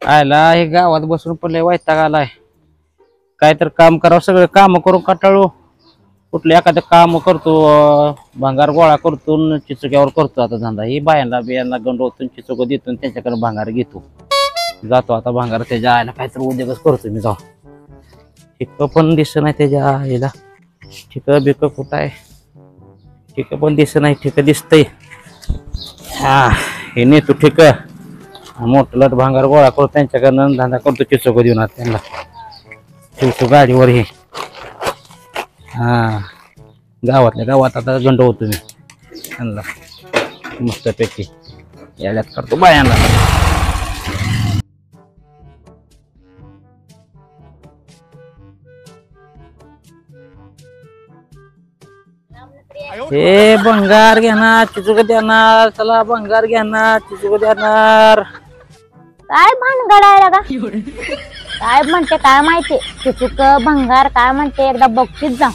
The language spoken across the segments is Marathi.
आयला हे गावात बसून पण लय वैताग आलाय. काय तर काम करावं, सगळं काम करून कंटाळू. कुठलं एखादं काम करतो, भांगार गोळा करतो, चिचुक्यावर करतो आता धंदा. ही बायांना बियांना गंडवतो, चिचुक देतो, त्यांच्याकडे भांगार घेतो. जातो आता भांगार त्याच्या आईला काहीतरी उद्योगच करतो मी. जाऊ ठिक पण दिसत नाही त्याच्या आईला. ठिक बिक कुठं आहे? ठिक पण दिसत नाही. ठिक दिसतंय. हा हे नेतो ठिक. मोठं लट भांगार गोळा करतो, त्यांच्याकडनं धंदा करतो. चिचुक देऊन त्यांना ठेवतो गाडीवर. हे हा गावातल्या गावात आता गंडवतो मी त्यांना मस्तपैकी. याल्यात करतो बायांना. हे भंगार घेणार, चिचुक देणार. चला भंगार घेणार, चिचुक देणार. काय भानगड आहे का? काय म्हणते काय माहिती. चिचुक भंगार काय म्हणते, एकदा बघतीच जा.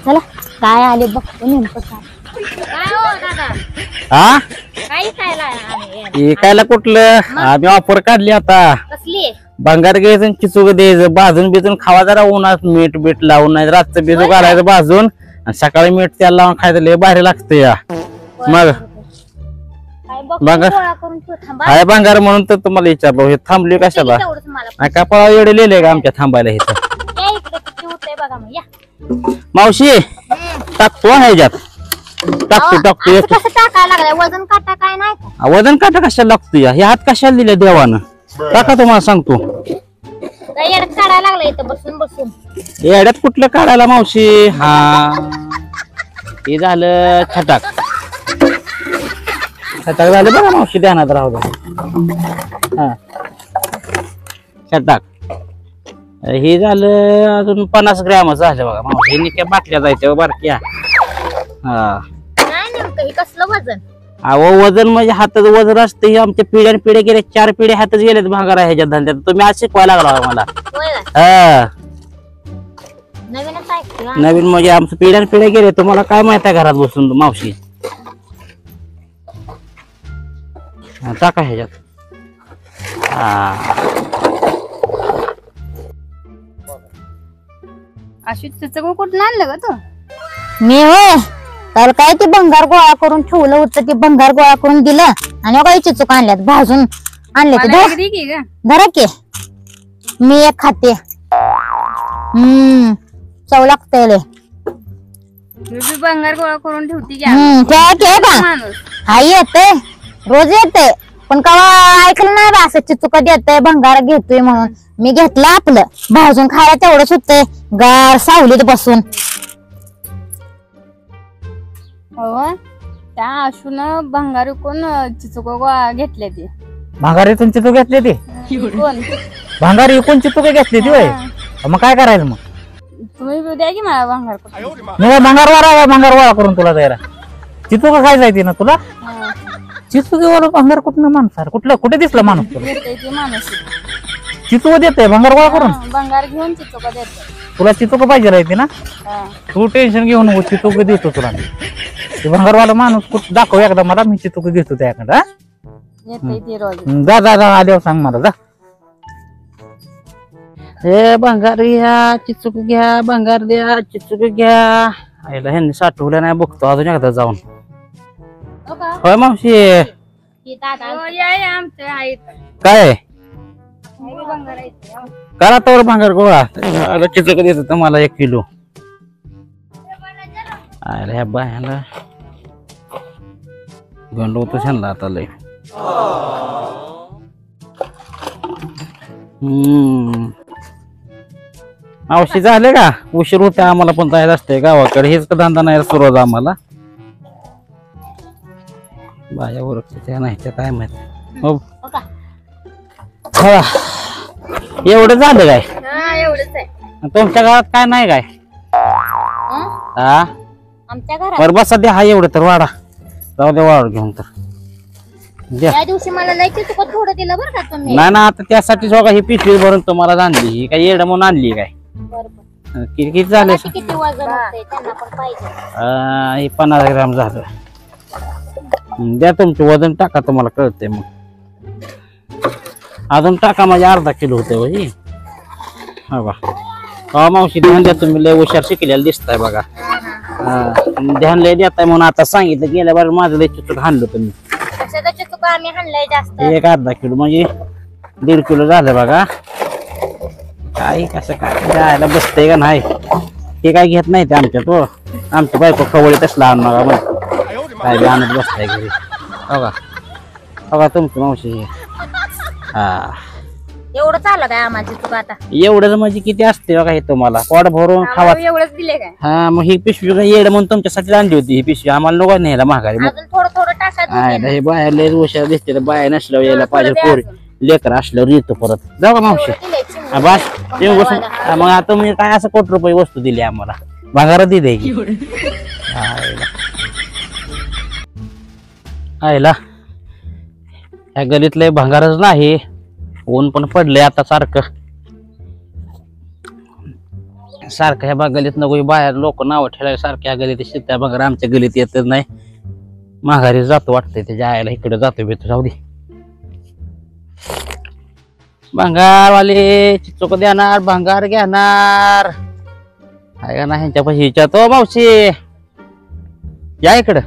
चला काय आले बघतो नेमकं काय. हा काय कायला कुठलं आम्ही ऑफर काढली आता. कसली? भंगार घ्यायचं, चिचुक द्यायचं, भाजून बिजून खावा जरा. उन्हात मीठ बीठ लावून, नाही रातचं बिजू घालायचं भाजून, आणि सकाळी मीठ त्याला लावून खायचं. लय भारी लागतं या. मग भंगार हाय भंगार म्हणून तर तुम्हाला विचारलो. हे थांबले कशाला? काय पळा एवढे लिहिले का आमच्या थांबायला? इथं मावशी टाकतो ह्याच्यात. टाकतो वजन काटा काय नाही. वजन काटा कशाला लागतो या? हे हात कशाला दिले देवानं? टाका तुम्हाला सांगतो. काढायला लागला इथं बसून बसून. येड्यात कुठलं काढायला मावशी? हा हे झालं छटाक. छटाक झालं बघा मावशी, ध्यानात राहू द्या. हा छटाक हे झालं. अजून 50 ग्रॅम झालं बघा मावशी. निक्या बाटल्या जायच्या बारक्या. हा कसलं वजन? अहो वजन म्हणजे हातात वजन असते. आमच्या पिढ्यान पिढ्या गेल्या, 4 पिढ्या हातच गेलेत भांगार ह्याच्या धंद्यात. तुम्ही आज शिकवायला लागला मला. हा नवीन म्हणजे आमच्या पिढ्यान पिढ्या गेले. तुम्हाला काय माहित आहे घरात बसून मावशी? टाका ह्याच्यात. अशी चिचुक कुठून आणलं ग तू? मी होय तर काय ते भंगार गोळा करून ठेवलं होतं. ते भंगार गोळा करून दिलं आणि काही चिचुक आणल्यात, भाजून आणले. धरा की मी एक खाते. चव लागतंय. भंगार गोळा करून ठेवती. हा येते रोज येते, पण कवा ऐकलं नाही बा असं चिचुक देतय भंगार घेतोय म्हणून. मी घेतलं आपलं भाजून खायला. तेवढंच होतंय गार सावलीत बसून. हो त्या आशून भंगार कोण चिचुक घेतले ते. भांगार इथून चिचुक घेतले ते? कोण भांगार इकून चिचुक घेतली ती होय? मग काय करायचं मग? तुम्ही द्या की मला भंगार. नाही भंगार गोळा करून तुला द्यायला. चिचुक खायला येते ना तुला? चिचुकीवर भंगार कुठं माणसार? कुठे दिसला माणूस तुला? माणूस चिचुक देते भंगार गोळा करून? भंगार घेऊन चिचुक देते. तुला चिचुक पाहिजे राहते ना? तू टेन्शन घेऊ नको, चिचुक देतो तुला. भंगारवाला माणूस कुठं दाखव एकदा मला, मी चिचुक घेतो त्याकडे. जा जा जा आल्यावर सांग मला. जा हे भंगार घ्या, चिचुक घ्या, भंगार द्या, चिचुक घ्या. आईला ह्यांनी साठवलं नाही, बघतो अजून एकदा जाऊन. होय मावशी काय करा तर भंगार गोळा. चिचुक देत तुम्हाला 1 किलो. अरे ह्या बायाला गंडवतो शानला आता लय. मावशी झाले का? उशीर होते आम्हाला पण जायला असते गावाकडे. हेच धंदा नाही सुरू आम्हाला. बाया ओळखते नाही त्या काय माहिती. हो एवढं झालं काय? तुमच्या गावात काय नाही काय? आमच्या घरात बरं बस सध्या हा एवढं तर वाडा. जाऊ दे वाढ घेऊन तर. त्या दिवशी मला लय चिचुक थोडं दिलं बरं का तुम्ही. नाही ना आता त्यासाठी बघा ही पिशवी भरून तुम्हाला आणली. ही काय येड म्हणून आणली काय? किती झाले? किती वजन होतंय त्यांना पण पाहिजे. हे 50 ग्रॅम झालं. द्या तुमचं वजन टाका, तुम्हाला कळतंय मग. अजून टाका माझे अर्धा किलो होते भाई. हा बा हा मावशी ध्यान द्या तुम्ही लय हुशार शिकलेला दिसताय बघा. ध्यान लय देताय म्हणून आता सांगितलं गेल्या बार माझं लय चिचूक हाणलं तुम्ही. चिचुक आम्ही हाणलंय जास्त. एक अर्धा किलो म्हणजे 1.5 किलो झालं बघा. काय कसं काय जायला बसतंय का नाही हे काय घेत नाही ते आमच्यात. हो आमची बायको खवळी तसला आणणार काय बी आणत बसताय घरी. बघा बघा तुमची मावशी. हा एवढं चाललं काय आम्हाला चिचुक आता. एवढंच म्हणजे किती असते बघा हे तुम्हाला पोट भरून खावा. एवढंच दिले काय हा मग ही पिशवी येड म्हणून तुमच्यासाठी आणली होती. ही पिशवी आम्हाला नको न्यायला माघारी. अजून थोडं थोडं टाकायचं. हे बाहेर लय हुशार दिसते. बाया नसल्यावर यायला पाहिजे. पोरी लेकर असल्यावर येतो परत. जाऊ का मावशी बस मग आता मी काय असं ₹1 कोटी वस्तू दिली आम्हाला भागार दे द्यायची. आयला ह्या गलीतलं भंगारच नाही. ऊन पण पडलंय आता सारखं सारखं. ह्या गलीत नको बाहेर लोक नाव ठेवायला सारखं. ह्या गलीत शेत्या भंगार आमच्या गलीत येतच नाही. माघारी जातो वाटतंय त्याच्या आईला. इकडे जातो भेटतो जाऊ दे. भंगारवाले चिचुक देणार भंगार घेणार आहे का नाही ह्यांच्या पैसे विचारतो. मावशी या इकडं.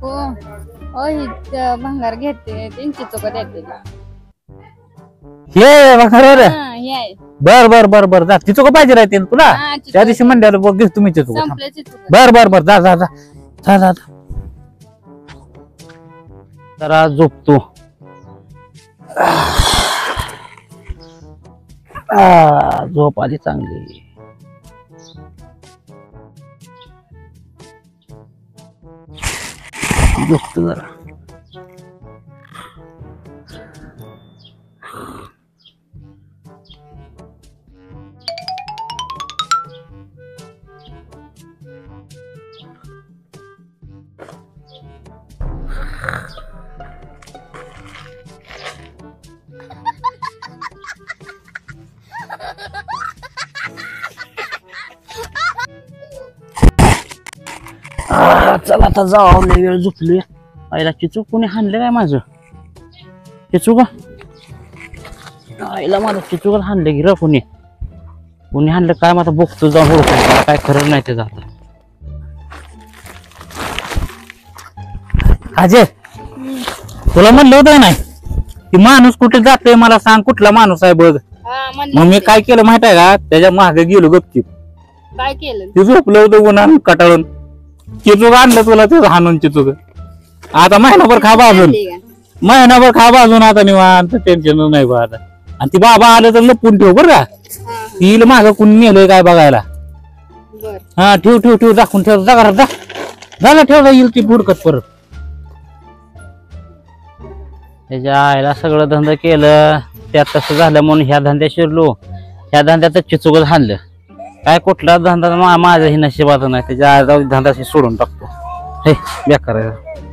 हो हो ही भंगार घेते त्यांची चुक देते. हे भंगार हे आहे बर बर बर बर जा. चिचुक पाहिजे राहते तुला. हा, चिचुक. त्या दिवशी म्हणल्यावर बघ तुम्ही चिचुक. संपल्याची चुक. बर बर बर जा जा जा जा जा. जरा झोपतो. झोप आली चांगली. झोपतो जरा. चला आता जाऊ. लय वेळ झोपलोय. आईला चिचूक कोणी हाणलं काय माझं. चिचूक आईला माझं चिचूक हाणलं की र कोणी कोणी हाणलं काय. माझा बघतो जाऊन ओळखतो काय खरं नाही ते जात. अजय तुला म्हणलं होतं नाही की माणूस कुठे जातोय मला सांग. कुठला माणूस आहे बघ. मग मी काय केलं माहित आहे का त्याच्या मागे गेलो गपचीप. काय केलं ते झोपलं होतं उन्हा कटाळून. चिचूक आणलं तुला ते हाणून चिचूक. आता महिनाभर खा बाजून. महिनाभर खा बाजून आता निवांत. टेन्शन नाही बा आता. आणि ती बाबा आलं तर लपून ठेव बरं का. तिला मागं कुणी नेलंय काय बघायला. हा ठेव ठेव ठेव दाखवून ठेव. जा घरात जा. झालं ठेवलं येईल ती बुडकत परत. त्याच्या आईला सगळं धंदा केलं त्यात तसं झालं म्हणून ह्या धंद्यात शिरलो. ह्या धंद्यात चिचुकच हाणलं. काय कुठला धंदा माझ्या ही नशिबाचा नाही. त्याच्या धंदा सोडून टाकतो. हे बेकार आहे.